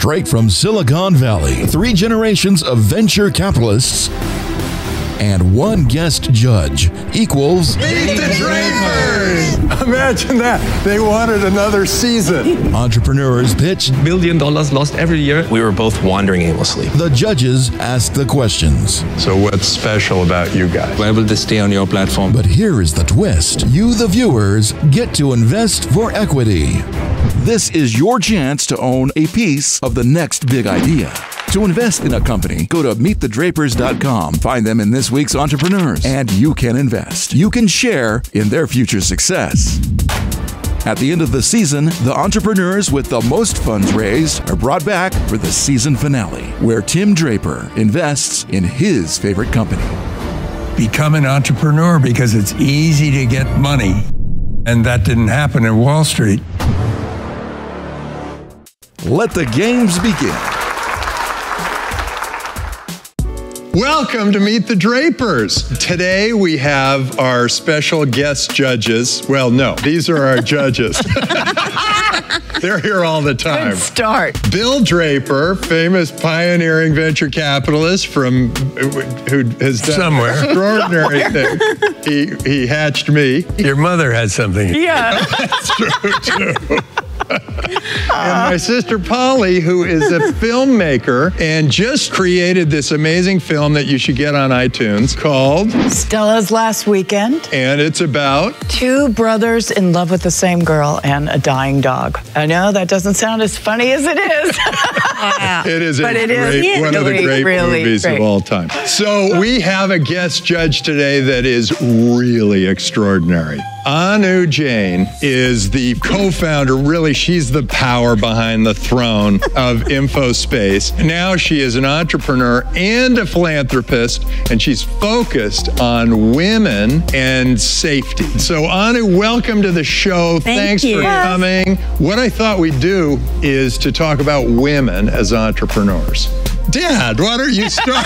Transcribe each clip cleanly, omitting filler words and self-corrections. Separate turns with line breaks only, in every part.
straight from Silicon Valley. 3 generations of venture capitalists and 1 guest judge equals
Meet the Drapers! Imagine that. They wanted another season.
Entrepreneurs pitch.
$1 billion lost every year. We were both wandering aimlessly.
The judges ask the questions.
So what's special about you guys?
We're able to stay on your platform.
But here is the twist. You, the viewers, get to invest for equity. This is your chance to own a piece of the next big idea. To invest in a company, go to meetthedrapers.com, find them in this week's Entrepreneurs, and you can invest. You can share in their future success. At the end of the season, the entrepreneurs with the most funds raised are brought back for the season finale, where Tim Draper invests in his favorite company.
Become an entrepreneur because it's easy to get money. And that didn't happen in Wall Street.
Let the games begin.
Welcome to Meet the Drapers. Today we have our special guest judges. Well, no, these are our judges. They're here all the time.
Good start.
Bill Draper, famous pioneering venture capitalist from who has done
somewhere
extraordinary thing. He hatched me.
Your mother had something.
Yeah.
That's true too. And my sister Polly, who is a filmmaker and just created this amazing film that you should get on iTunes called
Stella's Last Weekend.
And it's about
2 brothers in love with the same girl and a dying dog. I know that doesn't sound as funny as it is.
It is
but
one of the great movies of all time. So we have a guest judge today that is really extraordinary. Jain is the co-founder, really, she's the power behind the throne of InfoSpace. Now she is an entrepreneur and a philanthropist, and she's focused on women and safety. So Anu, welcome to the show. Thanks for coming. What I thought we'd do is to talk about women as entrepreneurs. Dad, why don't you start?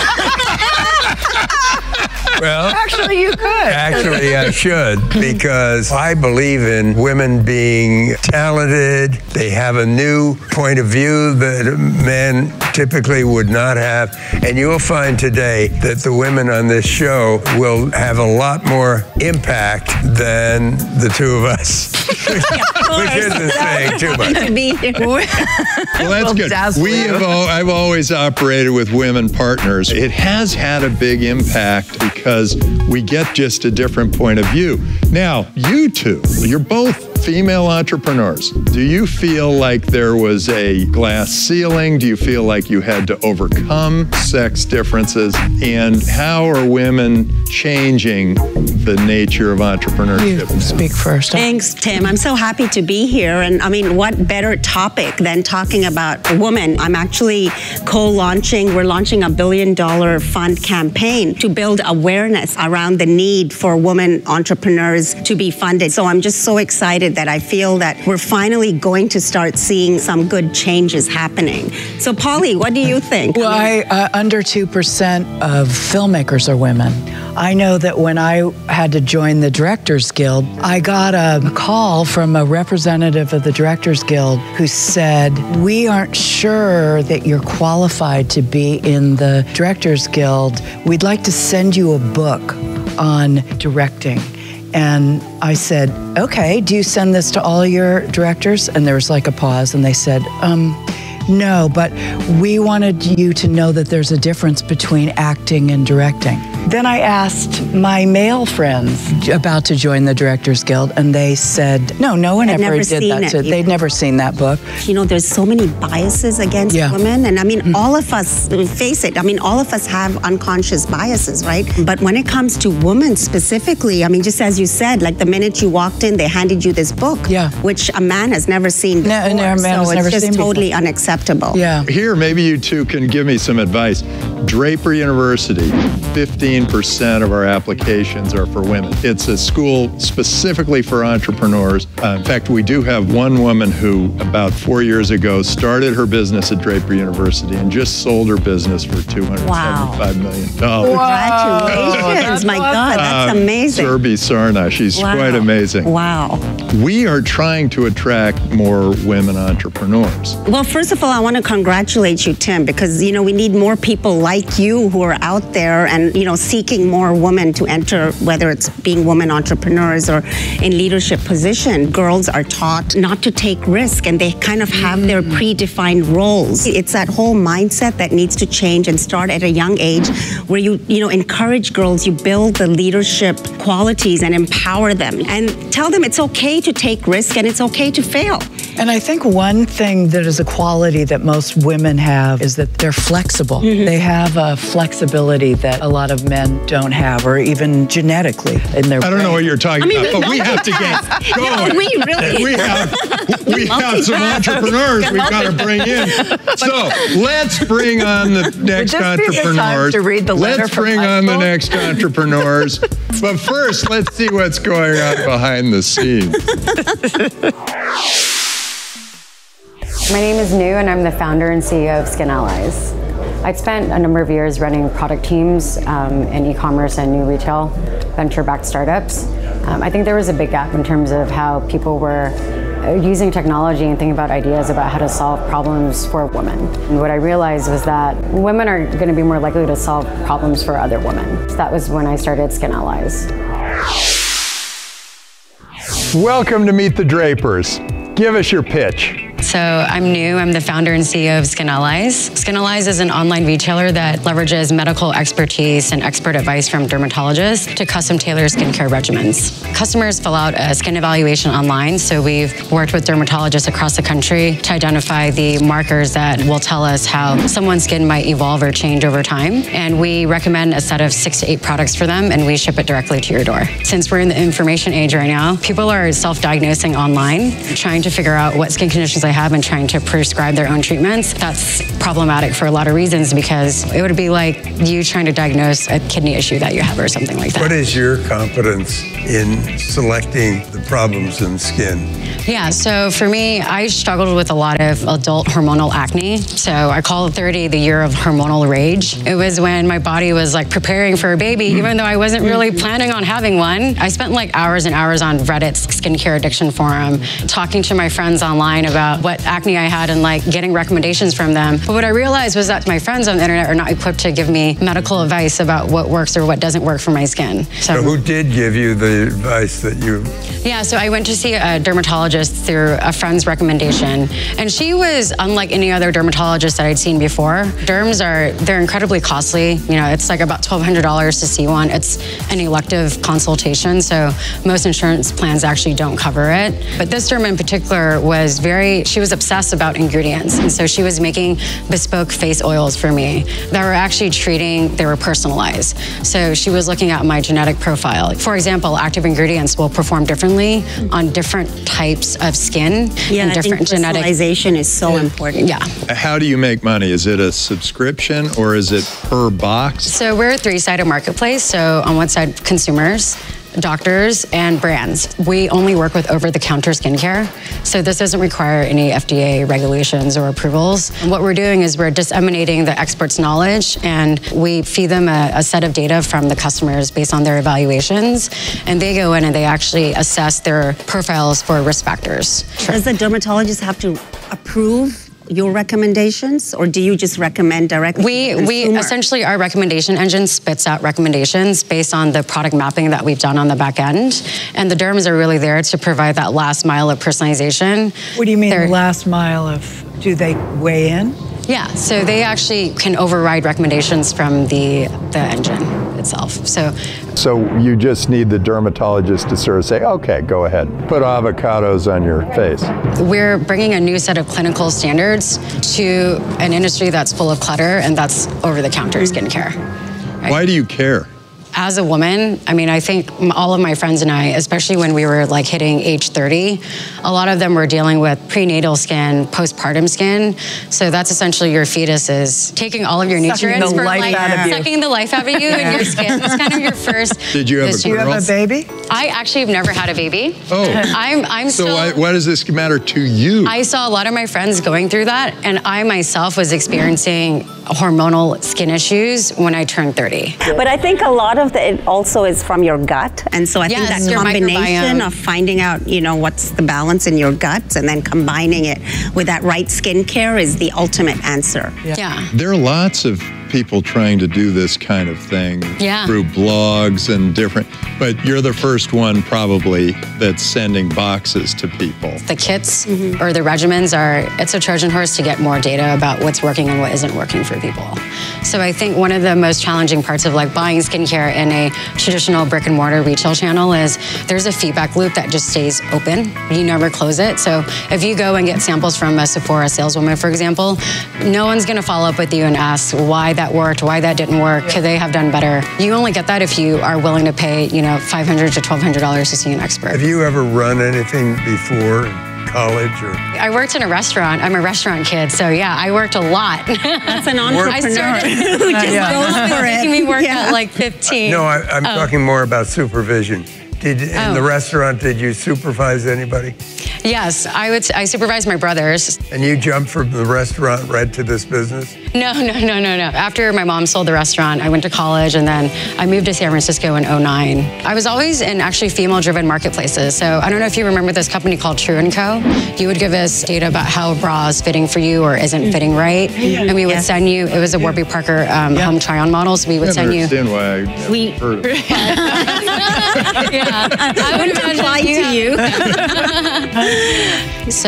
Well,
Actually, you could.
actually, I should, because I believe in women being talented. They have a new point of view that men typically would not have. And you'll find today that the women on this show will have a lot more impact than the 2 of us. Which isn't saying too much.
Well, that's good. I've always operated with women partners. It has had a big impact because we get just a different point of view. Now, you 2, you're both female entrepreneurs. Do you feel like there was a glass ceiling? Do you feel like you had to overcome sex differences? And how are women changing the nature of entrepreneurship?
You speak first.
Thanks, Tim. I'm so happy to be here. And I mean, what better topic than talking about a woman? I'm actually we're launching a $1 billion fund campaign to build awareness around the need for women entrepreneurs to be funded. So I'm just so excited that I feel that we're finally going to start seeing some good changes happening. So Polly, what do you think?
Well, under 2% of filmmakers are women. I know that when I had to join the Directors Guild, I got a call from a representative of the Directors Guild who said, we aren't sure that you're qualified to be in the Directors Guild. We'd like to send you a book on directing. And I said, okay, do you send this to all your directors? And there was like a pause, and they said, no, but we wanted you to know that there's a difference between acting and directing. Then I asked my male friends about to join the Directors Guild, and they said, no one ever did that. So they'd never seen that book.
You know, there's so many biases against women. And I mean, all of us, face it, I mean, all of us have unconscious biases, right? But when it comes to women specifically, I mean, just as you said, like the minute you walked in, they handed you this book, which a man has never seen before. So it's just totally unacceptable.
Yeah.
Here, maybe you 2 can give me some advice. Draper University, 15 15% of our applications are for women. It's a school specifically for entrepreneurs. In fact, we do have one woman who about 4 years ago started her business at Draper University and just sold her business for $275 million.
Congratulations. My God, that's amazing.
Surbi Sarna, she's quite amazing.
Wow.
We are trying to attract more women entrepreneurs.
Well, first of all, I want to congratulate you, Tim, because, you know, we need more people like you who are out there and, you know, seeking more women to enter, whether it's being women entrepreneurs or in leadership position. Girls are taught not to take risk, and they kind of have their predefined roles. It's that whole mindset that needs to change and start at a young age, where you encourage girls, you build the leadership qualities and empower them and tell them it's okay to take risk and it's okay to fail.
And I think one thing that is a quality that most women have is that they're flexible. They have a flexibility that a lot of men don't have, or even genetically in their
I don't know what you're talking about, but we have to get going.
No, we really
we have some entrepreneurs we've got to bring in. So let's bring on the next entrepreneurs.
To read the letter
let's bring on the next entrepreneurs. But first, let's see what's going on behind the scenes.
My name is Nu, and I'm the founder and CEO of Skin Allies. I'd spent a number of years running product teams in e-commerce and new retail, venture-backed startups. I think there was a big gap in terms of how people were using technology and thinking about ideas about how to solve problems for women. And what I realized was that women are going to be more likely to solve problems for other women. So that was when I started Skin Allies.
Welcome to Meet the Drapers. Give us your pitch.
So I'm Nu, I'm the founder and CEO of Skin Allies. Skin Allies is an online retailer that leverages medical expertise and expert advice from dermatologists to custom tailor skincare regimens. Customers fill out a skin evaluation online, so we've worked with dermatologists across the country to identify the markers that will tell us how someone's skin might evolve or change over time. And we recommend a set of 6 to 8 products for them, and we ship it directly to your door. Since we're in the information age right now, people are self-diagnosing online, trying to figure out what skin conditions they have and trying to prescribe their own treatments. That's problematic for a lot of reasons, because it would be like you trying to diagnose a kidney issue that you have or something like that.
What is your competence in selecting the problems in skin?
Yeah, so for me, I struggled with a lot of adult hormonal acne. So I call 30 the year of hormonal rage. It was when my body was like preparing for a baby, even though I wasn't really planning on having one. I spent like hours and hours on Reddit's skincare addiction forum, talking to my friends online about what acne I had and like getting recommendations from them. But what I realized was that my friends on the internet are not equipped to give me medical advice about what works or what doesn't work for my skin.
So who did give you the advice that you...
Yeah, so I went to see a dermatologist through a friend's recommendation, and she was unlike any other dermatologist that I'd seen before. Derms they're incredibly costly. You know, it's like about $1,200 to see one. It's an elective consultation, so most insurance plans actually don't cover it. But this derm in particular she was obsessed about ingredients, and so she was making bespoke face oils for me that were actually they were personalized. So she was looking at my genetic profile. For example, active ingredients will perform differently on different types of skin.
Yeah,
and different genetic
personalization is so important.
Yeah.
How do you make money? Is it a subscription or is it per box?
So we're a 3-sided marketplace. So on one side, consumers, doctors, and brands. We only work with over-the-counter skincare, so this doesn't require any FDA regulations or approvals. And what we're doing is we're disseminating the experts' knowledge, and we feed them a set of data from the customers based on their evaluations, and they go in and they actually assess their profiles for risk factors.
Does the dermatologist have to approve your recommendations, or do you just recommend directly?
We essentially, our recommendation engine spits out recommendations based on the product mapping that we've done on the back end, and the derms are really there to provide that last mile of personalization.
What do you mean the last mile of, do they weigh in?
Yeah, so they actually can override recommendations from the engine itself.
So you just need the dermatologist to sort of say, okay, go ahead, put avocados on your face.
We're bringing a new set of clinical standards to an industry that's full of clutter, and that's over-the-counter skincare. Right?
Why do you care?
As a woman, I mean, I think all of my friends and I, especially when we were like hitting age 30, a lot of them were dealing with prenatal skin, postpartum skin. So that's essentially your fetus is taking all of your nutrients for like sucking the life out of you and your skin. It's kind of your first.
Did you have a girl?
Do you have a baby?
I actually have never had a baby.
Oh.
I'm
so
still,
why does this matter to you?
I saw a lot of my friends going through that, and I myself was experiencing hormonal skin issues when I turned 30.
But I think a lot of it also is from your gut. And so I think that combination of finding out, you know, what's the balance in your gut and then combining it with that right skincare is the ultimate answer.
Yeah.
There are lots of people trying to do this kind of thing through blogs and different, but you're the first one probably that's sending boxes to people.
The kits or the regimens it's a Trojan horse to get more data about what's working and what isn't working for people. So I think one of the most challenging parts of like buying skincare in a traditional brick and mortar retail channel is there's a feedback loop that just stays open. You never close it. So if you go and get samples from a Sephora saleswoman, for example, no one's gonna follow up with you and ask why that worked, why that didn't work, could they have done better? You only get that if you are willing to pay, you know, $500 to $1,200 to see an expert.
Have you ever run anything before? College or?
I worked in a restaurant. I'm a restaurant kid, so yeah, I worked a lot.
That's an entrepreneur
who just goes for it. Making me work at like 15.
No, I'm talking more about supervision. In the rafterant, did you supervise anybody?
Yes, I supervised my brothers.
And you jumped from the restaurant right to this business?
No. After my mom sold the restaurant, I went to college and then I moved to San Francisco in 2009. I was always in actually female-driven marketplaces. So I don't know if you remember this company called True & Co. You would give us data about how a bra is fitting for you or isn't fitting right. And we would send you, it was a Warby Parker home try-on model, so we would send you.
I understand why I haven't heard of it.
I would apply to you.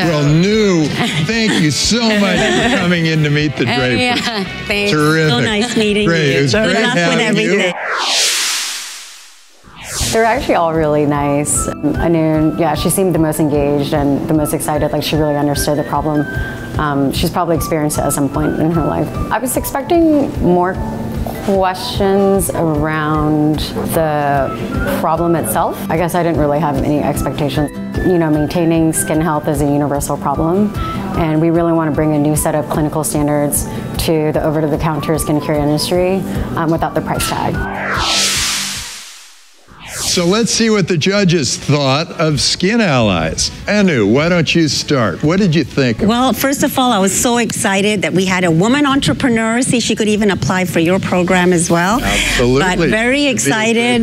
Well, thank you so much for coming in to meet the Drapers.
Yeah, thanks.
Terrific.
So nice meeting
you. It was
Good
great
luck
having
with everything.
They're actually all really nice. Anu, she seemed the most engaged and the most excited, like she really understood the problem. She's probably experienced it at some point in her life. I was expecting more questions around the problem itself. I guess I didn't really have any expectations. You know, maintaining skin health is a universal problem, and we really want to bring a new set of clinical standards to the over-the-counter skincare industry without the price tag.
So let's see what the judges thought of Skin Allies. Anu, why don't you start? What did you think?
Well, first of all, I was so excited that we had a woman entrepreneur. See, she could even apply for your program as well.
Absolutely.
But very excited.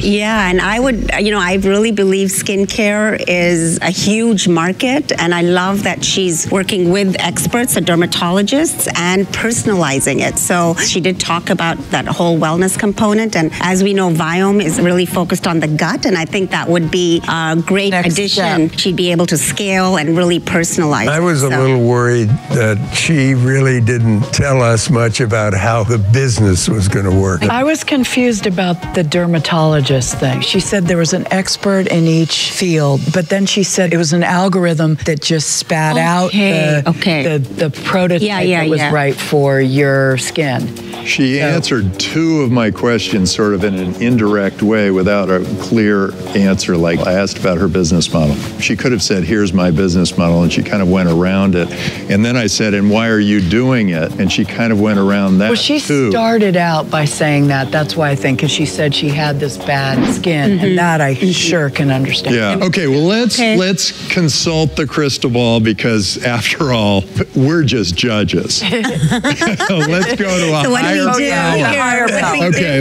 Yeah, and I would, I really believe skincare is a huge market, and I love that she's working with experts, the dermatologists, and personalizing it. So she did talk about that whole wellness component, and as we know, Viome is really focused on the gut, and I think that would be a great addition. She'd be able to scale and really personalize.
I was a little worried that she really didn't tell us much about how the business was going to work.
I was confused about the dermatologist thing. She said there was an expert in each field, but then she said it was an algorithm that just spat out the prototype that was right for your skin.
She answered two of my questions sort of in an indirect way without a clear answer. Like I asked about her business model. She could have said, here's my business model, and she kind of went around it. And then I said, and why are you doing it? And she kind of went around that.
Well, she started out by saying that. That's why I think, because she said she had this bad skin, and that I sure can understand.
Yeah. Okay. Well, let's consult the crystal ball, because after all, we're just judges. Let's go to a higher power. Okay.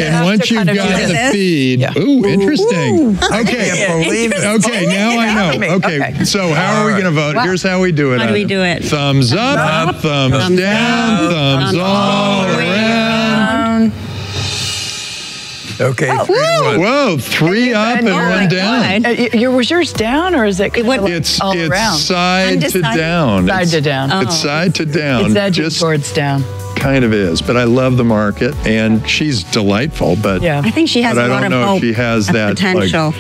And once you've got the feed, ooh, interesting. Okay. Okay. Now I know. Okay. So how are we going to vote? Here's how we do it.
How do we do it?
Thumbs up, thumbs down, thumbs all around.
Okay.
Whoa, 3 up and 1 down.
Was yours down, or is it
it's
all around?
Side to down.
Side to down.
It's side to down.
It's edging towards down.
Kind of is, but I love the market, and she's delightful. But
I think she has a lot of hope,
she has that
potential.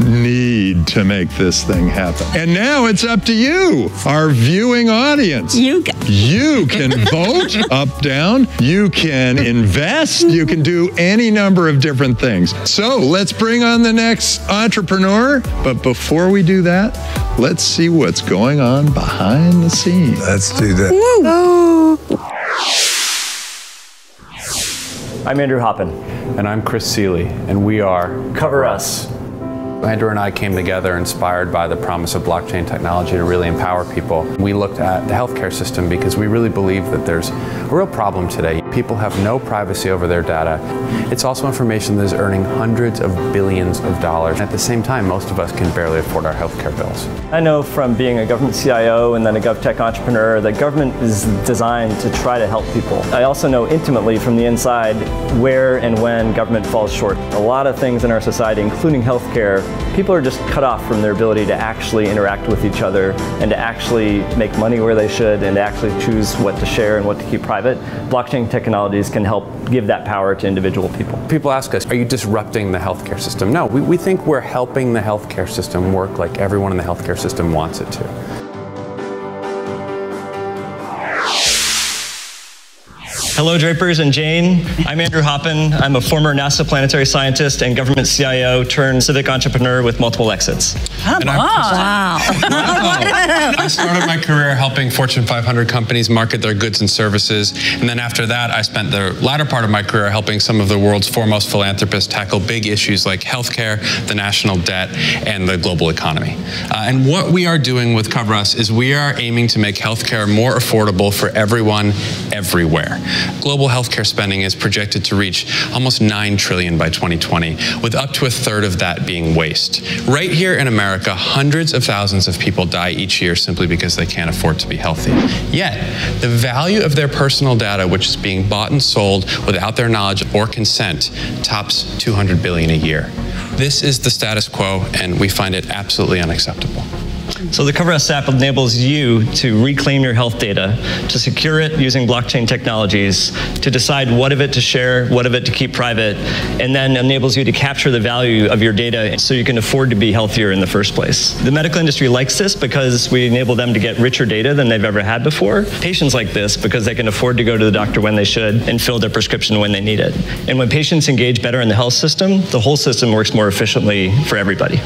need to make this thing happen. And now it's up to you, our viewing audience. You can vote up, down. You can invest. You can do any number of different things. So let's bring on the next entrepreneur. But before we do that, let's see what's going on behind the scenes.
Let's do that.
I'm Andrew Hoppin.
And I'm Chris Seeley, and we are
CoverUS.
Andrew and I came together inspired by the promise of blockchain technology to really empower people. We looked at the healthcare system because we really believe that there's a real problem today. People have no privacy over their data. It's also information that is earning hundreds of billions of dollars. At the same time, most of us can barely afford our healthcare bills.
I know from being a government CIO and then a GovTech entrepreneur that government is designed to try to help people. I also know intimately from the inside where and when government falls short. A lot of things in our society, including healthcare, people are just cut off from their ability to actually interact with each other and to actually make money where they should and to actually choose what to share and what to keep private. Blockchain technologies can help give that power to individual people.
People ask us, are you disrupting the healthcare system? No, we think we're helping the healthcare system work like everyone in the healthcare system wants it to.
Hello, Drapers and Jain. I'm Andrew Hoppin. I'm a former NASA planetary scientist and government CIO turned civic entrepreneur with multiple exits.
Wow. I started my career helping Fortune 500 companies market their goods and services. And then after that, I spent the latter part of my career helping some of the world's foremost philanthropists tackle big issues like healthcare, the national debt, and the global economy. And what we are doing with CoverUS is we are aiming to make healthcare more affordable for everyone, everywhere. Global healthcare spending is projected to reach almost $9 trillion by 2020, with up to a third of that being waste. Right here in America, hundreds of thousands of people die each year simply because they can't afford to be healthy. Yet, the value of their personal data, which is being bought and sold without their knowledge or consent, tops $200 billion a year. This is the status quo, and we find it absolutely unacceptable.
So the CoverUS app enables you to reclaim your health data, to secure it using blockchain technologies, to decide what of it to share, what of it to keep private, and then enables you to capture the value of your data so you can afford to be healthier in the first place. The medical industry likes this because we enable them to get richer data than they've ever had before. Patients like this because they can afford to go to the doctor when they should and fill their prescription when they need it. And when patients engage better in the health system, the whole system works more efficiently for everybody.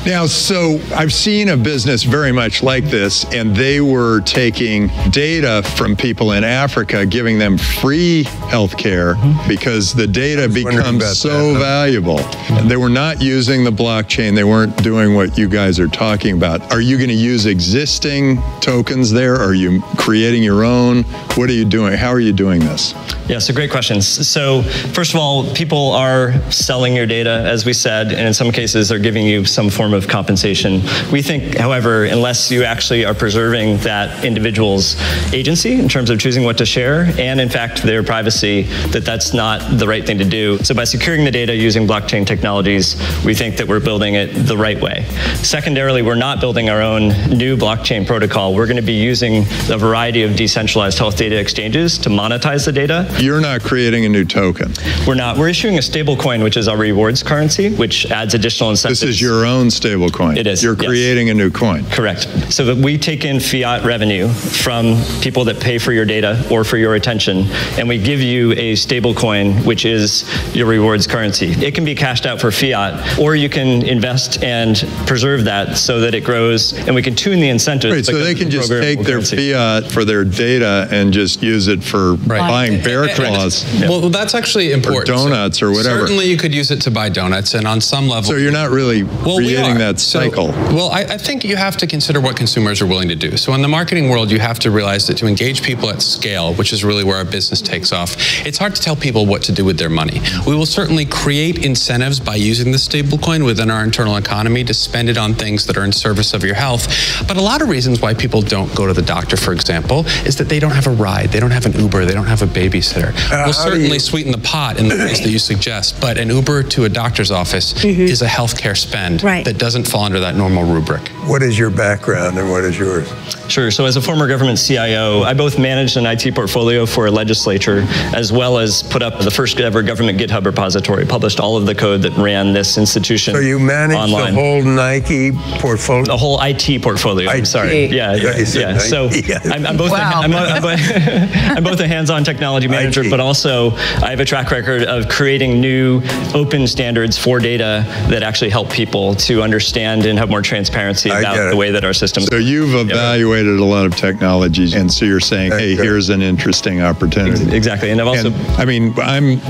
Now, so I've seen a business very much like this, and they were taking data from people in Africa, giving them free health care because the data becomes so valuable. And they were not using the blockchain. They weren't doing what you guys are talking about. Are you going to use existing tokens there? Are you creating your own? What are you doing? How are you doing this?
Yeah, so great questions. So first of all, people are selling your data, as we said, and in some cases they're giving you some form of compensation. We think, however, unless you actually are preserving that individual's agency in terms of choosing what to share, and in fact their privacy, that's not the right thing to do. So by securing the data using blockchain technologies, we think that we're building it the right way. Secondarily, we're not building our own new blockchain protocol. We're going to be using a variety of decentralized health data exchanges to monetize the data.
You're not creating a new token.
We're not. We're issuing a stable coin, which is our rewards currency, which adds additional incentives.
This is your own stable coin.
It is.
You're creating a new coin.
Correct. So that we take in fiat revenue from people that pay for your data or for your attention, and we give you a stable coin, which is your rewards currency. It can be cashed out for fiat, or you can invest and preserve that so that it grows, and we can tune the incentives.
Right, so they can just take their fiat for their data and just use it for buying bear claws.
Well, that's actually important.
Or donuts or whatever.
Certainly you could use it to buy donuts, and on some level.
So you're not really creating that cycle.
Well, I think you have to consider what consumers are willing to do. So in the marketing world, you have to realize that to engage people at scale, which is really where our business takes off, it's hard to tell people what to do with their money. We will certainly create incentives by using the stablecoin within our internal economy to spend it on things that are in service of your health. But a lot of reasons why people don't go to the doctor, for example, is that they don't have a ride, they don't have an Uber, they don't have a babysitter. We'll certainly sweeten the pot in the ways that you suggest, but an Uber to a doctor's office is a healthcare spend that doesn't fall under that normal rubric.
What is your your background and what is yours?
Sure. So as a former government CIO, I both managed an IT portfolio for a legislature, as well as put up the first ever government GitHub repository, published all of the code that ran this institution.
So you managed
online.
the whole Nike portfolio?
The whole IT portfolio. I'm sorry. Yeah. Yeah. So I'm both I'm both a hands-on technology manager, but also I have a track record of creating new open standards for data that actually help people to understand and have more transparency about the way that our systems.
So you've evaluated a lot of technologies, and so you're saying, hey, here's an interesting opportunity.
Exactly. And I've also,
I mean, I'm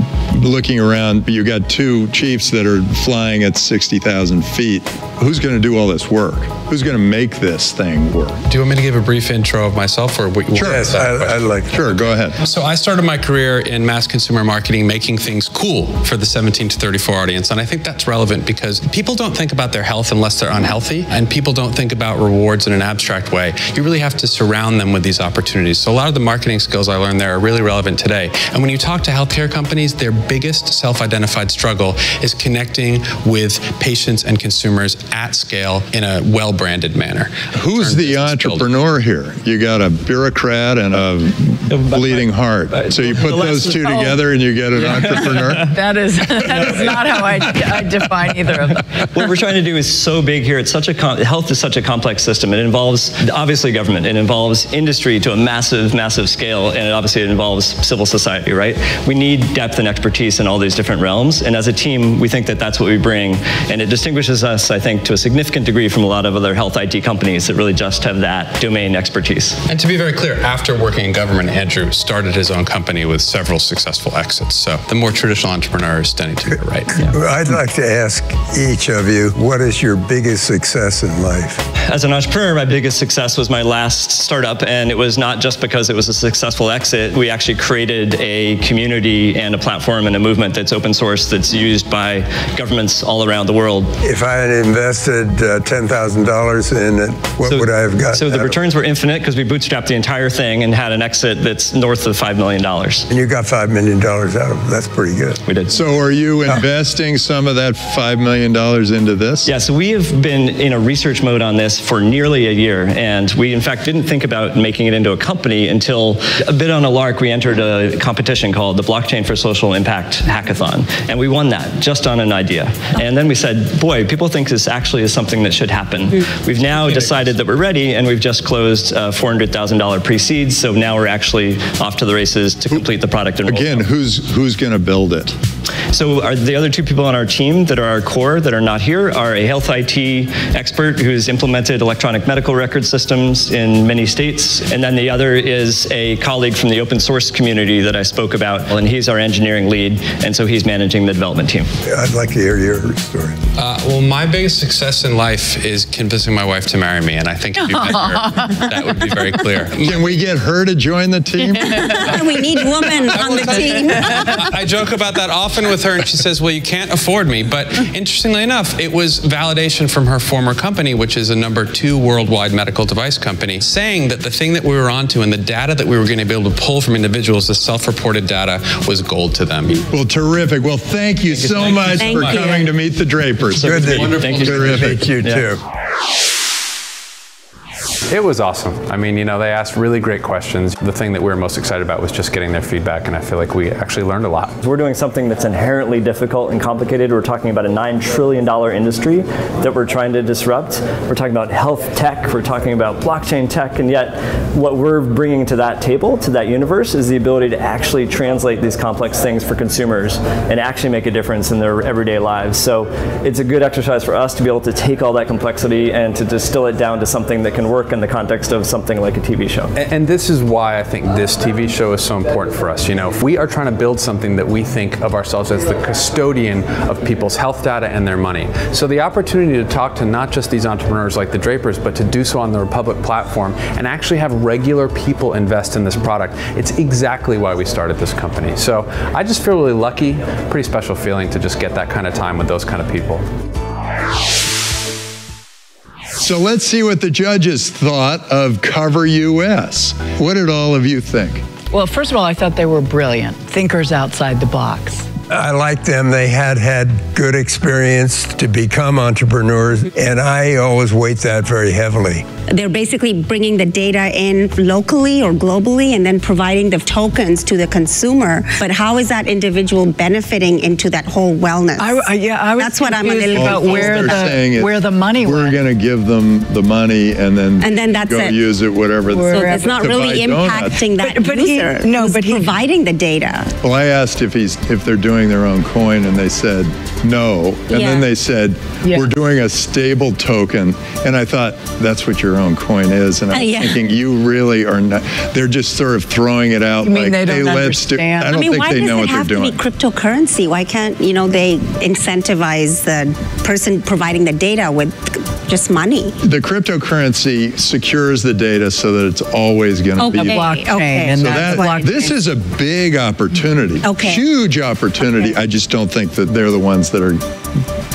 looking around, you got two chiefs that are flying at 60,000 feet. Who's going to do all this work? Who's going to make this thing work?
Do you want me to give a brief intro of myself? Or
sure.
Yes, I'd like to.
Sure, go ahead.
So I started my career in mass consumer marketing, making things cool for the 17 to 34 audience. And I think that's relevant because people don't think about their health unless they're unhealthy, and people don't think about rewards in an abstract way. You really have to surround them with these opportunities. So a lot of the marketing skills I learned there are really relevant today. And when you talk to healthcare companies, their biggest self-identified struggle is connecting with patients and consumers at scale in a well-branded manner.
Who's the entrepreneur here? You got a bureaucrat and a bleeding heart. So you put those two together and you get an entrepreneur?
That is not how I define either of them.
What we're trying to do is so big here. It's such a health is such a complex system. It involves obviously government. It involves industry to a massive, massive scale, and obviously it involves civil society, right? We need depth and expertise in all these different realms, and as a team, we think that that's what we bring, and it distinguishes us, I think, to a significant degree from a lot of other health IT companies that really just have that domain expertise.
And to be very clear, after working in government, Andrew started his own company with several successful exits. So the more traditional entrepreneur is standing to your right.
Yeah. I'd like to ask each of you, what is your biggest success in life?
As an entrepreneur, my biggest success was my last startup, and it was not just because it was a successful exit. We actually created a community and a platform and a movement that's open source that's used by governments all around the world.
If I had invested $10,000 in it, what would I have gotten?
So the returns were infinite because we bootstrapped the entire thing and had an exit that's north of $5 million. And
you got $5 million out of it. That's pretty good.
We did.
So are you investing some of that $5 million into this?
Yeah, so we have been in a research mode on this for nearly a year, and we in fact didn't think about making it into a company until a bit on a lark we entered a competition called the Blockchain for Social Impact Hackathon, and we won that just on an idea. And then we said, boy, people think this actually is something that should happen. We've now decided that we're ready, and we've just closed $400,000 pre-seed, so now we're actually off to the races to complete the product. And
again, who's going to build it?
So the other two people on our team that are our core that are not here are a health IT expert who's implemented electronic medical record systems in many states, and then the other is a colleague from the open source community that I spoke about, and he's our engineering lead, and so he's managing the development team.
I'd like to hear your story.
Well, my biggest success in life is convincing my wife to marry me, and I think if you met her, that would be very clear.
Can we get her to join the team?
We need women on the team.
I joke about that often with her, and she says, well, you can't afford me. But interestingly enough, it was validation from her former company, which is a #2 worldwide medical device company, saying that the thing that we were onto and the data that we were going to be able to pull from individuals, the self-reported data, was gold to them.
Well, terrific. Well, thank you so much for coming to meet the Drapers.
Good to
meet
you too.
It was awesome. I mean, you know, they asked really great questions. The thing that we were most excited about was just getting their feedback, and I feel like we actually learned a lot.
We're doing something that's inherently difficult and complicated. We're talking about a $9 trillion industry that we're trying to disrupt. We're talking about health tech. We're talking about blockchain tech, and yet what we're bringing to that table, to that universe, is the ability to actually translate these complex things for consumers and actually make a difference in their everyday lives. So it's a good exercise for us to be able to take all that complexity and to distill it down to something that can work in the context of something like a TV show.
And this is why I think this TV show is so important for us. You know, if we are trying to build something that we think of ourselves as the custodian of people's health data and their money. So the opportunity to talk to not just these entrepreneurs like the Drapers, but to do so on the Republic platform and actually have regular people invest in this product, it's exactly why we started this company. So I just feel really lucky, pretty special feeling to just get that kind of time with those kind of people.
So let's see what the judges thought of CoverUS. What did all of you think?
Well, first of all, I thought they were brilliant. Thinkers outside the box.
I like them. They had good experience to become entrepreneurs, and I always weight that very heavily.
They're basically bringing the data in locally or globally and then providing the tokens to the consumer. But how is that individual benefiting into that whole wellness? That's what I'm a little
about where the money went.
We're going to give them the money and then
that's
go
it.
Use it, whatever.
So it's not really impacting that user. But he's providing the data.
Well, I asked if they're doing their own coin, and they said no. And then they said, we're doing a stable token. And I thought, that's what your own coin is. And I'm thinking, you really are not. They're just sort of throwing it out like, hey, let's do. I don't think they know what they're doing.
Why does it have to be cryptocurrency? Why can't, they incentivize the person providing the data with just money?
The cryptocurrency secures the data so that it's always going to be
blockchain.
And so this is a big opportunity, huge opportunity. I just don't think that they're the ones that are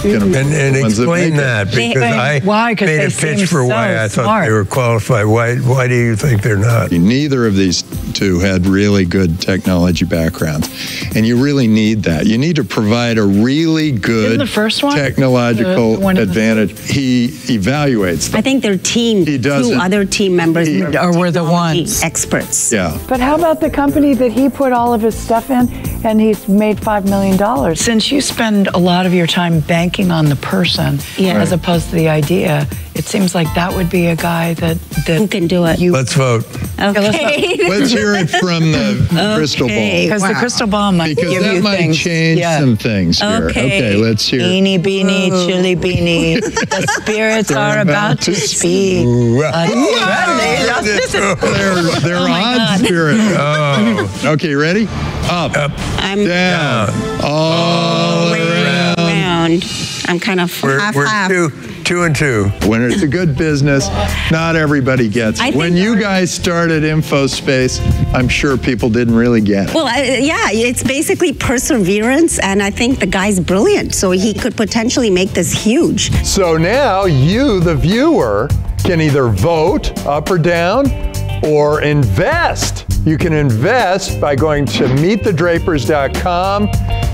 going to be
and explain that, because I made a pitch for why I thought they were qualified. Why do you think they're not?
Neither of these two had really good technology backgrounds, and you really need that. You need to provide a really good technological advantage. He evaluates them.
I think their team, two other team members
were the ones
experts.
Yeah.
But how about the company that he put all of his stuff in, and he's made $5 million?
Since you spend a lot of your time banking on the person as opposed to the idea, it seems like that would be a guy that
who can do it.
Let's vote.
Okay.
Let's hear it from the crystal ball.
Because the crystal ball might give
that
you
might
things.
change some things here. Okay, let's hear it.
Beanie, beanie, chili beanie. The spirits are about to speak.
They're odd spirits. Okay, ready? Up.
I'm
down. All around.
I'm kind of half-half.
Two and two.
When it's a good business, not everybody gets it. When you guys started InfoSpace, I'm sure people didn't really get it.
Well, it's basically perseverance, and I think the guy's brilliant, so he could potentially make this huge.
So now you, the viewer, can either vote up or down or invest. You can invest by going to meetthedrapers.com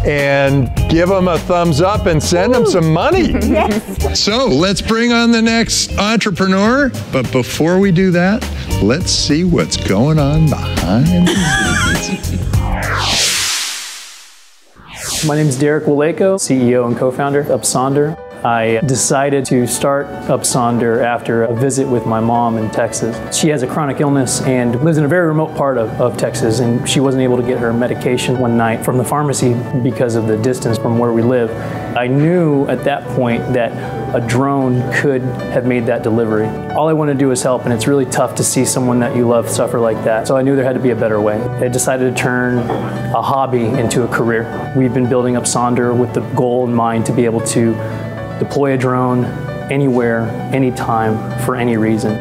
and give them a thumbs up and send them some money. Yes. So let's bring on the next entrepreneur. But before we do that, let's see what's going on behind the scenes.
My name is Derek Waleko, CEO and co-founder of Up Sonder. I decided to start Up Sonder after a visit with my mom in Texas. She has a chronic illness and lives in a very remote part of Texas, and she wasn't able to get her medication one night from the pharmacy because of the distance from where we live. I knew at that point that a drone could have made that delivery. All I want to do is help, and it's really tough to see someone that you love suffer like that. So I knew there had to be a better way. I decided to turn a hobby into a career. We've been building Up Sonder with the goal in mind to be able to deploy a drone anywhere, anytime, for any reason.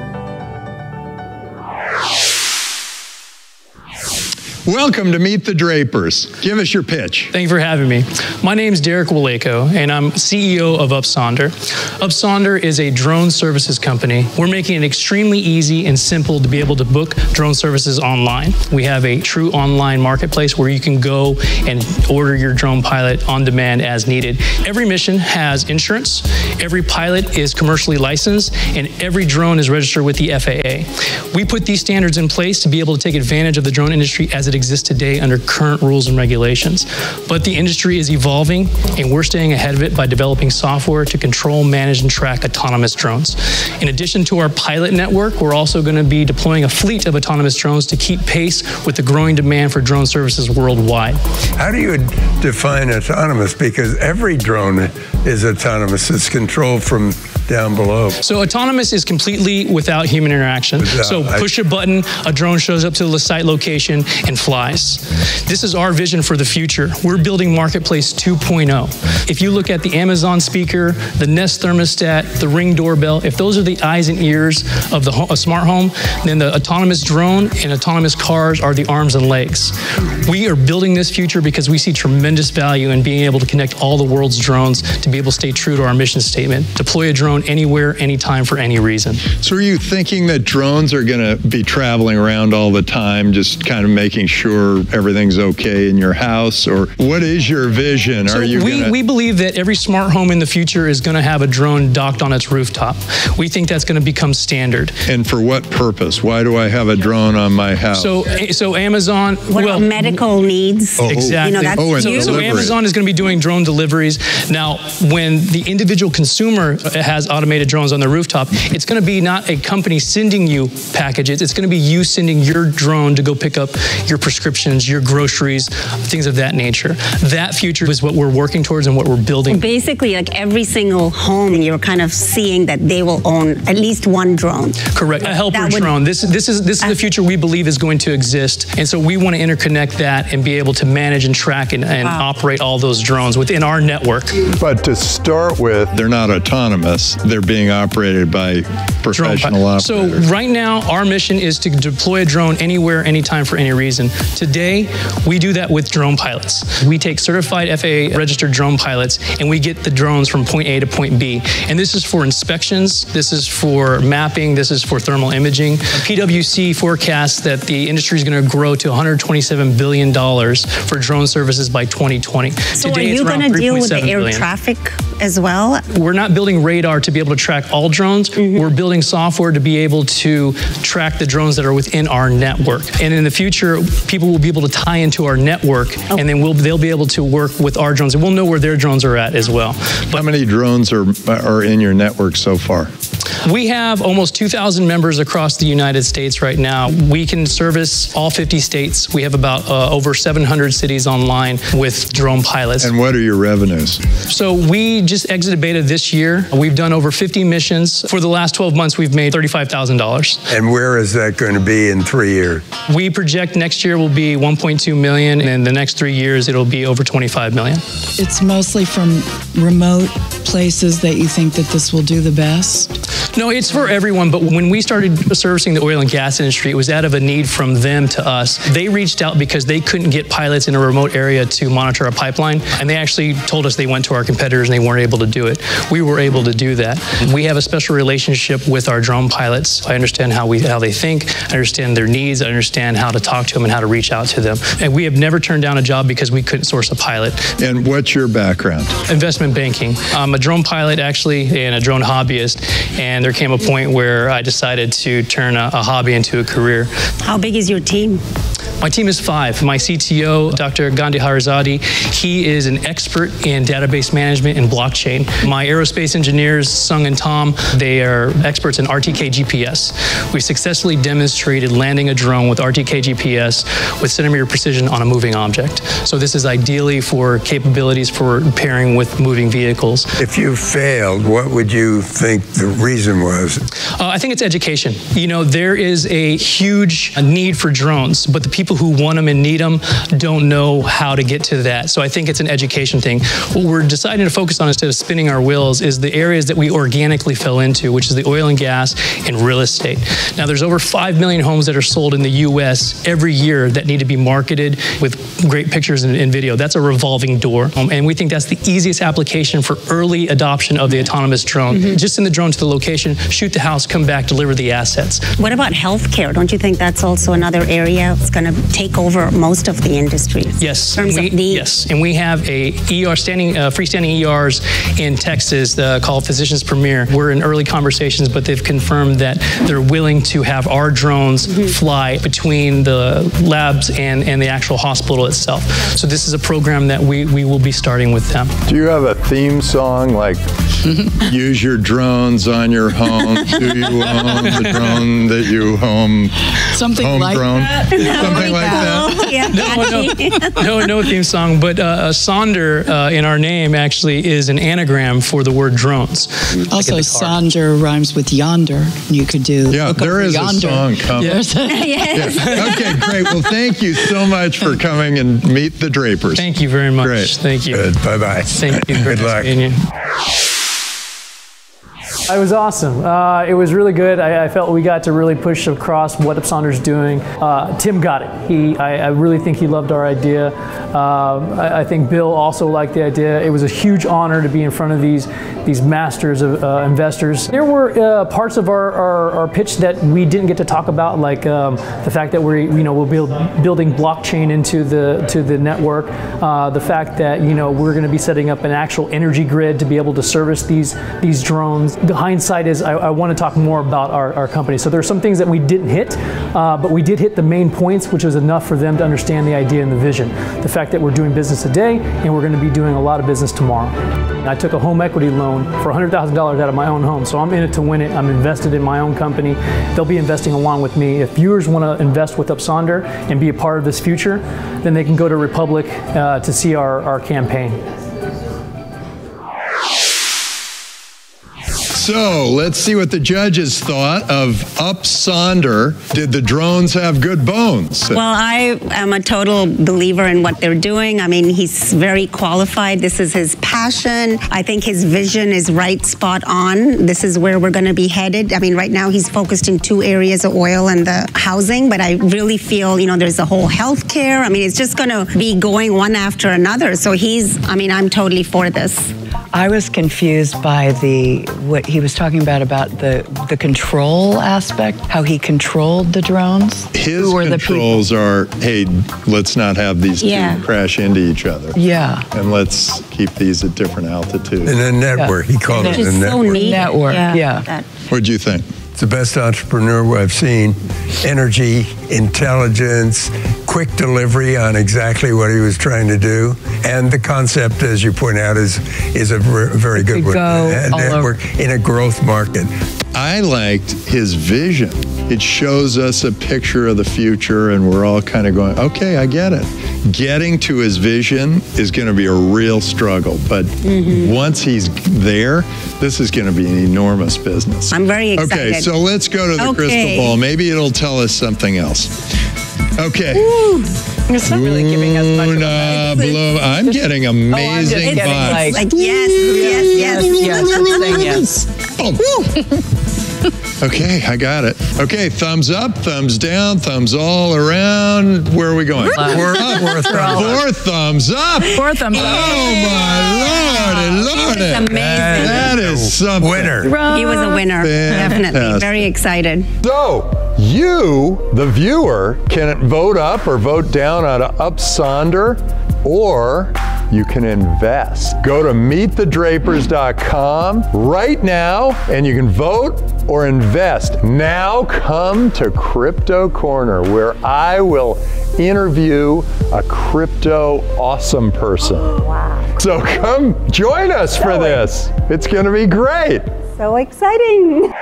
Welcome to Meet the Drapers. Give us your pitch.
Thank you for having me. My name is Derek Waleko, and I'm CEO of Up Sonder. Up Sonder is a drone services company. We're making it extremely easy and simple to be able to book drone services online. We have a true online marketplace where you can go and order your drone pilot on demand as needed. Every mission has insurance, every pilot is commercially licensed, and every drone is registered with the FAA. We put these standards in place to be able to take advantage of the drone industry as it exists today under current rules and regulations. But the industry is evolving, and we're staying ahead of it by developing software to control, manage, and track autonomous drones. In addition to our pilot network, we're also going to be deploying a fleet of autonomous drones to keep pace with the growing demand for drone services worldwide.
How do you define autonomous? Because every drone is autonomous. It's controlled from down below.
So autonomous is completely without human interaction. So push a button, a drone shows up to the site location and flies. This is our vision for the future. We're building Marketplace 2.0. If you look at the Amazon speaker, the Nest thermostat, the Ring doorbell, if those are the eyes and ears of a smart home, then the autonomous drone and autonomous cars are the arms and legs. We are building this future because we see tremendous value in being able to connect all the world's drones to be able to stay true to our mission statement. Deploy a drone drone anywhere, anytime, for any reason.
So are you thinking that drones are going to be traveling around all the time, just kind of making sure everything's okay in your house? Or what is your vision?
So we believe that every smart home in the future is going to have a drone docked on its rooftop. We think that's going to become standard.
And for what purpose? Why do I have a drone on my house?
So Amazon...
What about medical needs?
Exactly.
You know, that's
so Amazon is going to be doing drone deliveries. Now, when the individual consumer has automated drones on their rooftop, it's going to be not a company sending you packages. It's going to be you sending your drone to go pick up your prescriptions, your groceries, things of that nature. That future is what we're working towards and what we're building.
Basically, like every single home, you're kind of seeing that they will own at least one drone.
Correct. A helper drone. This is the future we believe is going to exist. And so we want to interconnect that and be able to manage and track and operate all those drones within our network.
But to start with, they're not autonomous. They're being operated by professional operators.
So right now, our mission is to deploy a drone anywhere, anytime, for any reason. Today, we do that with drone pilots. We take certified FAA-registered drone pilots, and we get the drones from point A to point B. And this is for inspections, this is for mapping, this is for thermal imaging. PwC forecasts that the industry is going to grow to $127 billion for drone services by 2020.
So today, are you going to deal with the air traffic as well?
We're not building radar to be able to track all drones. We're building software to be able to track the drones that are within our network. And in the future, people will be able to tie into our network, and then they'll be able to work with our drones, and we'll know where their drones are at as well.
How many drones are in your network so far?
We have almost 2,000 members across the United States right now. We can service all 50 states. We have about over 700 cities online with drone pilots.
And what are your revenues?
So we just exited beta this year. We've done over 50 missions. For the last 12 months, we've made $35,000.
And where is that going to be in 3 years?
We project next year will be 1.2 million, and in the next 3 years, it'll be over 25 million.
It's mostly from remote places that you think that this will do the best?
No, it's for everyone, but when we started servicing the oil and gas industry, it was out of a need from them to us. They reached out because they couldn't get pilots in a remote area to monitor a pipeline, and they actually told us they went to our competitors and they weren't able to do it. We were able to do that. We have a special relationship with our drone pilots. I understand how they think, I understand their needs, I understand how to talk to them and how to reach out to them. And we have never turned down a job because we couldn't source a pilot.
And what's your background?
Investment banking. I'm a drone pilot, actually, and a drone hobbyist, and there came a point where I decided to turn a hobby into a career.
How big is your team?
My team is 5. My CTO, Dr. Gandhi Harizade, he is an expert in database management and blockchain. My aerospace engineers, Sung and Tom, they are experts in RTK GPS. We successfully demonstrated landing a drone with RTK GPS with centimeter precision on a moving object. So this is ideally for capabilities for pairing with moving vehicles.
If you failed, what would you think the reason was?
I think it's education. You know, there is a huge need for drones, but the people who want them and need them don't know how to get to that. So I think it's an education thing. What we're deciding to focus on instead of spinning our wheels is the areas that we organically fell into, which is the oil and gas and real estate. Now, there's over 5 million homes that are sold in the U.S. every year that need to be marketed with great pictures and video. That's a revolving door. And we think that's the easiest application for early adoption of the autonomous drone. Just send the drone to the location, shoot the house, come back, deliver the assets.
What about healthcare? Don't you think that's also another area that's going to take over most of the industry?
Yes. Yes. And we have a freestanding ERs in Texas called Physicians Premier. We're in early conversations, but they've confirmed that they're willing to have our drones fly between the labs and the actual hospital itself. So this is a program that we will be starting with them.
Do you have a theme song like use your drones on your home? Do you own the drone that you home?
Something like
drone?
that.
Something like that?
No theme song, but Sonder in our name actually is an anagram for the word drones.
Also, Sonder rhymes with yonder. You could do.
Yeah, there is yonder. A song coming.
Yes.
Okay, great. Well, thank you so much for coming and meet the Drapers.
Thank you very much.
Great.
Thank you.
Good. Bye-bye.
Thank you.
Good luck.
It was awesome. It was really good. I felt we got to really push across what Up Sonder's doing. Tim got it. I really think he loved our idea. I think Bill also liked the idea. It was a huge honor to be in front of these masters of investors. There were parts of our pitch that we didn't get to talk about, like the fact that we'll be building blockchain into the network. The fact that we're going to be setting up an actual energy grid to be able to service these drones. The hindsight is I want to talk more about our company. So there are some things that we didn't hit, but we did hit the main points, which was enough for them to understand the idea and the vision. The fact that we're doing business today and we're going to be doing a lot of business tomorrow. I took a home equity loan for $100,000 out of my own home, so I'm in it to win it. I'm invested in my own company. They'll be investing along with me. If viewers want to invest with Up Sonder and be a part of this future, then they can go to Republic to see our campaign.
So let's see what the judges thought of Up Sonder. Did the drones have good bones?
Well, I am a total believer in what they're doing. I mean, he's very qualified. This is his passion. I think his vision is right, spot on. This is where we're going to be headed. I mean, right now he's focused in 2 areas, of oil and the housing, but I really feel, there's the whole healthcare. I mean, it's just going to be going one after another. So I'm totally for this.
I was confused by what he was talking about the control aspect, how he controlled the drones.
His controls are, hey, let's not have these two crash into each other.
Yeah.
And let's keep these at different altitudes.
In a network, he called it a network.
So neat.
Network,
yeah.
What'd you think?
It's the best entrepreneur I've seen. Energy, intelligence, quick delivery on exactly what he was trying to do. And the concept, as you point out, is a very good one. A network in a growth market.
I liked his vision. It shows us a picture of the future, and we're all kind of going, okay, I get it. Getting to his vision is going to be a real struggle, but once he's there, this is going to be an enormous business.
I'm very excited.
Okay, so let's go to the crystal ball. Maybe it'll tell us something else. Okay.
It's not really giving us much of a
I'm getting amazing vibes.
Like, yes.
Okay, I got it. Okay, thumbs up, thumbs down, thumbs all around. Where are we going? We're up. 4 thumbs up.
4 thumbs up.
Oh, my Lordy.
That's amazing.
That is something.
Winner.
He was a winner.
Fantastic.
Definitely. Very excited.
So, you, the viewer, can vote up or vote down on Up Sonder, or you can invest. Go to meetthedrapers.com right now and you can vote or invest. Now come to Crypto Corner, where I will interview a crypto awesome person. Wow. So come join us for this. It's going to be great.
So exciting.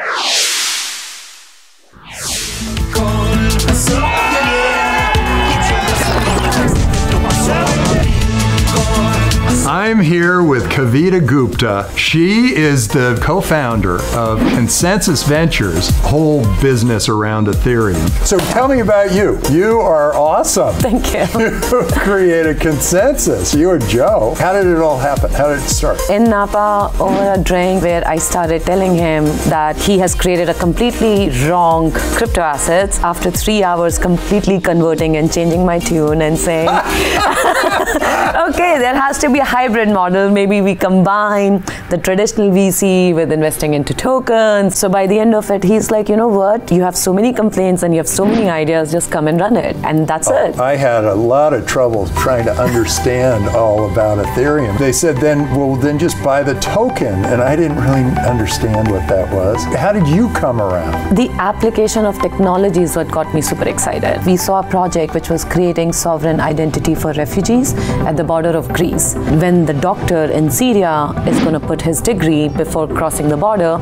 I'm here with Kavita Gupta. She is the co-founder of Consensus Ventures, whole business around Ethereum. So tell me about you. You are awesome.
Thank you.
You created Consensus. You and Joe. How did it all happen? How did it start?
In Napa, over a drink, where I started telling him that he has created a completely wrong crypto assets. After 3 hours, completely converting and changing my tune and saying, okay, there has to be a hybrid model. Maybe we combine the traditional VC with investing into tokens. So by the end of it, he's like, you know what? You have so many complaints and you have so many ideas. Just come and run it. And that's it.
I had a lot of trouble trying to understand all about Ethereum. They said, then just buy the token. And I didn't really understand what that was. How did you come around?
The application of technology is what got me super excited. We saw a project which was creating sovereign identity for refugees at the border of Greece. When the doctor in Syria is going to put his degree before crossing the border,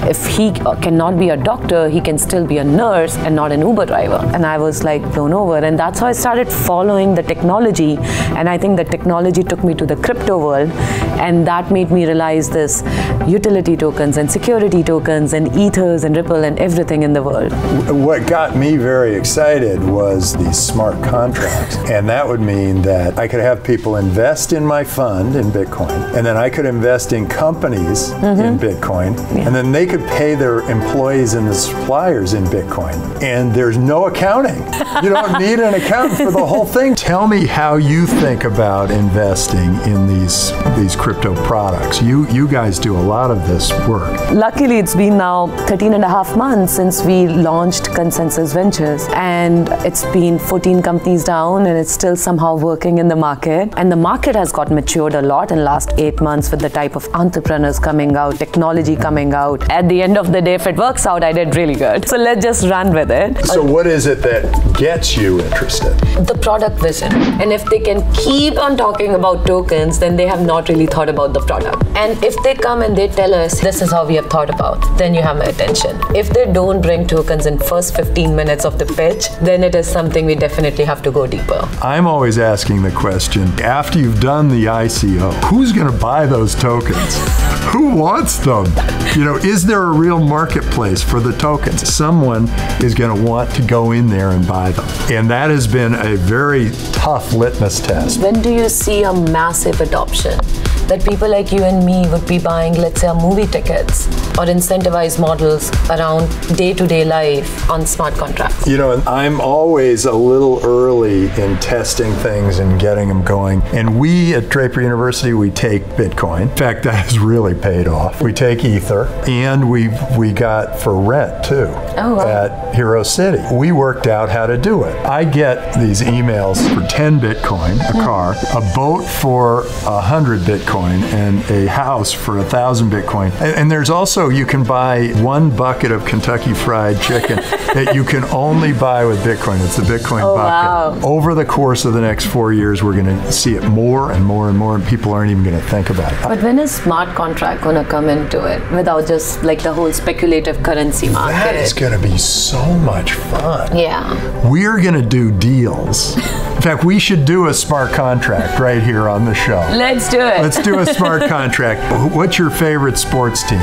if he cannot be a doctor, he can still be a nurse and not an Uber driver. And I was like blown over. And that's how I started following the technology. And I think the technology took me to the crypto world. And that made me realize this utility tokens and security tokens and ethers and Ripple and everything in the world.
What got me very excited was these smart contracts. And that would mean that I could have people invest in my fund, in Bitcoin, and then I could invest in companies in Bitcoin, and then they could pay their employees and the suppliers in Bitcoin. And there's no accounting. You don't need an accountant for the whole thing. Tell me how you think about investing in these crypto products. You guys do a lot of this work.
Luckily, it's been now 13 and a half months since we launched Consensus Ventures, and it's been 14 companies down, and it's still somehow working in the market. And the market has got matured a lot in the last 8 months with the type of entrepreneurs coming out, technology coming out. At the end of the day, if it works out, I did really good. So let's just run with it.
So what is it that gets you interested?
The product vision. And if they can keep on talking about tokens, then they have not really thought about the product. And if they come and they tell us, this is how we have thought about, then you have my attention. If they don't bring tokens in first 15 minutes of the pitch, then it is something we definitely have to go deeper.
I'm always asking the question, after you've done the ICO, who's going to buy those tokens? Who wants them? You know, is there a real marketplace for the tokens? Someone is going to want to go in there and buy them. And that has been a very tough litmus test.
When do you see a massive adoption? That people like you and me would be buying, let's say, our movie tickets or incentivized models around day-to-day life on smart contracts.
You know, I'm always a little early in testing things and getting them going. And we at Draper University, we take Bitcoin. In fact, that has really paid off. We take Ether, and we got for rent too at Hero City. We worked out how to do it. I get these emails for 10 Bitcoin, a car, a boat for 100 Bitcoin, and a house for 1,000 Bitcoin. And there's also, you can buy 1 bucket of Kentucky Fried Chicken that you can only buy with Bitcoin. It's the Bitcoin bucket. Wow. Over the course of the next 4 years, we're going to see it more and more and more, and people aren't even going to think about it.
But when is smart contract going to come into it without just like the whole speculative currency market?
That is going to be so much fun.
Yeah.
We're going to do deals. In fact, we should do a smart contract right here on the show.
Let's do it.
Let's do a smart contract. What's your favorite sports team?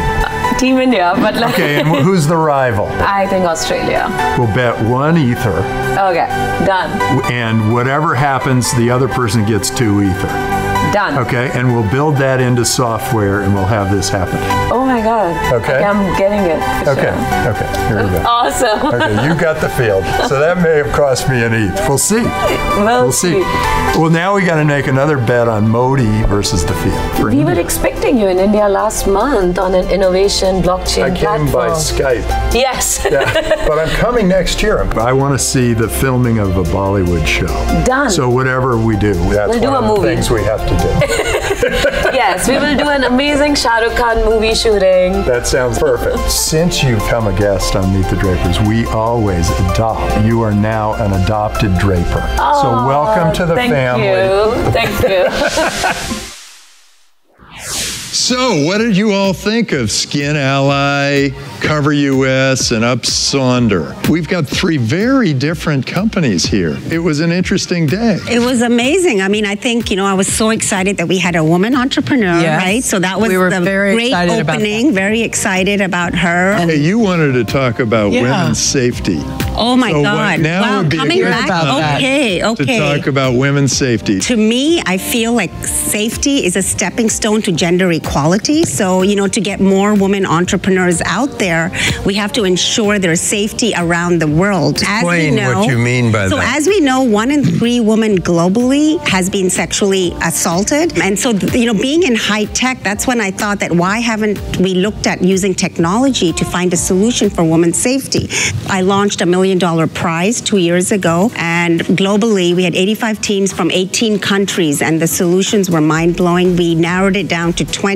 Team India, but like...
Okay, and who's the rival?
I think Australia.
We'll bet 1 Ether.
Okay, done.
And whatever happens, the other person gets 2 Ether.
Done.
Okay, and we'll build that into software, and we'll have this happen.
Oh my God.
Okay.
I'm getting it.
Okay, okay, here we go.
Awesome.
Okay, you got the field. So that may have cost me an ETH. We'll see.
We'll see.
Well, now we got to make another bet on Modi versus the field.
We were expecting you in India last month on an innovation blockchain platform.
I came by Skype.
Yes.
Yeah, but I'm coming next year. I want to see the filming of a Bollywood show.
Done.
So whatever we do, that's
we'll do
one
a
of the
movie.
things we have to do.
Yes, we will do an amazing Shah Rukh Khan movie shooting.
That sounds perfect. Since you've come a guest on Meet the Drapers, we always adopt. You are now an adopted Draper.
Oh,
so welcome to the family.
Thank you.
So, what did you all think of Skin Ally, CoverUS, and Up Sonder? We've got 3 very different companies here. It was an interesting day.
It was amazing. I mean, I think, you know, I was so excited that we had a woman entrepreneur, right? So that was the great opening. Very excited about her.
Hey, you wanted to talk about women's safety.
Oh my God.
Now would be
coming back. Okay.
To talk about women's safety.
To me, I feel like safety is a stepping stone to gender equality. So, you know, to get more women entrepreneurs out there, we have to ensure there's safety around the world.
Explain what you mean by that.
So as we know, 1 in 3 women globally has been sexually assaulted. And so, you know, being in high tech, that's when I thought that why haven't we looked at using technology to find a solution for women's safety? I launched a $1 million prize 2 years ago, and globally we had 85 teams from 18 countries, and the solutions were mind-blowing. We narrowed it down to 20.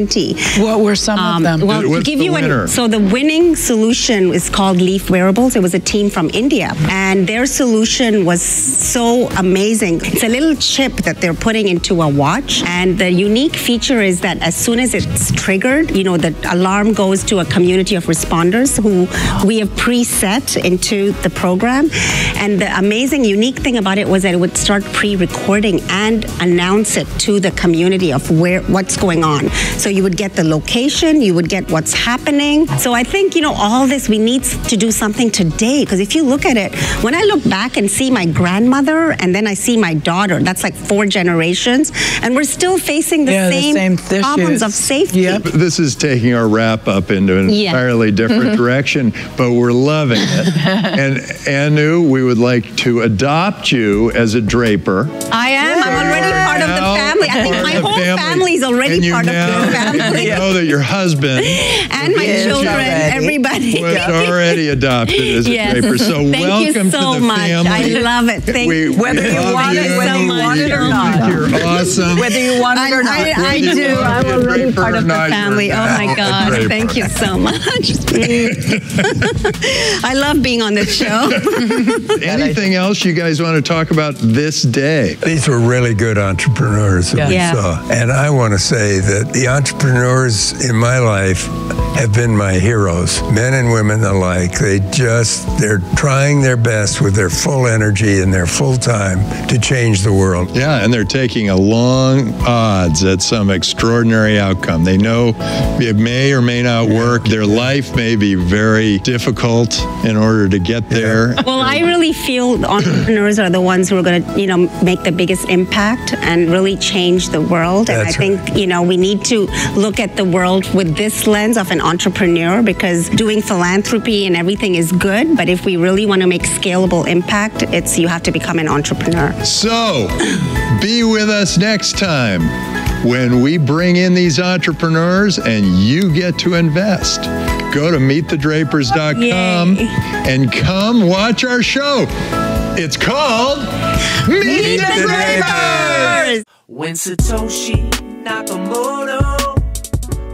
What were some of them?
Well, to give you so the winning solution is called Leaf Wearables. It was a team from India, and their solution was so amazing. It's a little chip that they're putting into a watch, and the unique feature is that as soon as it's triggered, you know, the alarm goes to a community of responders who we have preset into the program. And the amazing, unique thing about it was that it would start pre-recording and announce it to the community of what's going on. So you would get the location, you would get what's happening. So I think, all this, we need to do something today, because if you look at it, when I look back and see my grandmother and then I see my daughter, that's like 4 generations, and we're still facing the same problems of safety.
Yep. This is taking our wrap up into an entirely different direction, but we're loving it. And Anu, we would like to adopt you as a Draper.
I am. I'm already part of the family. I think my whole family is already part of the family.
You know that your husband
and my children, everybody
was already adopted as a Draper. So welcome to the family.
I love it. Thank you.
Whether you want it or not.
You're awesome.
Whether you want it or not.
I do. I'm already part of the family. Oh my God. Thank you so much. I love being on this show.
Anything else you guys want to talk about this day?
These were really good entrepreneurs that we saw. And I want to say that the entrepreneurs in my life have been my heroes, men and women alike. They're trying their best with their full energy and their full time to change the world.
Yeah, and they're taking a long odds at some extraordinary outcome. They know it may or may not work. Their life may be very difficult in order to get there.
Well, I really feel entrepreneurs are the ones who are going to, make the biggest impact and really change the world. And I think, we need to look at the world with this lens of an entrepreneur, because doing philanthropy and everything is good, but if we really want to make scalable impact, you have to become an entrepreneur.
So, be with us next time when we bring in these entrepreneurs and you get to invest. Go to meetthedrapers.com and come watch our show. It's called Meet the Drapers!
When Satoshi Nakamoto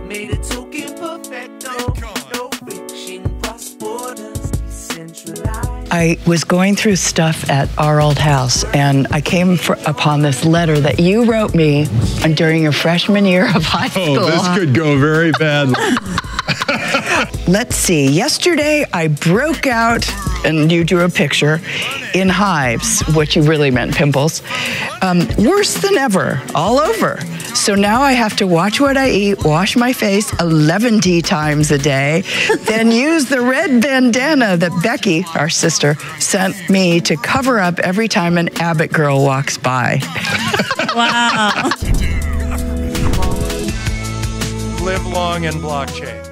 made a token perfecto, no fiction cross-borders decentralized.
I was going through stuff at our old house, and I came upon this letter that you wrote me during your freshman year of high school.
Oh, this could go very badly.
Let's see. Yesterday, I broke out, and you drew a picture, in hives, which you really meant pimples. Worse than ever, all over. So now I have to watch what I eat, wash my face 11 times a day, then use the red bandana that Becky, our sister, sent me to cover up every time an Abbott girl walks by.
Wow.
Live long in blockchain.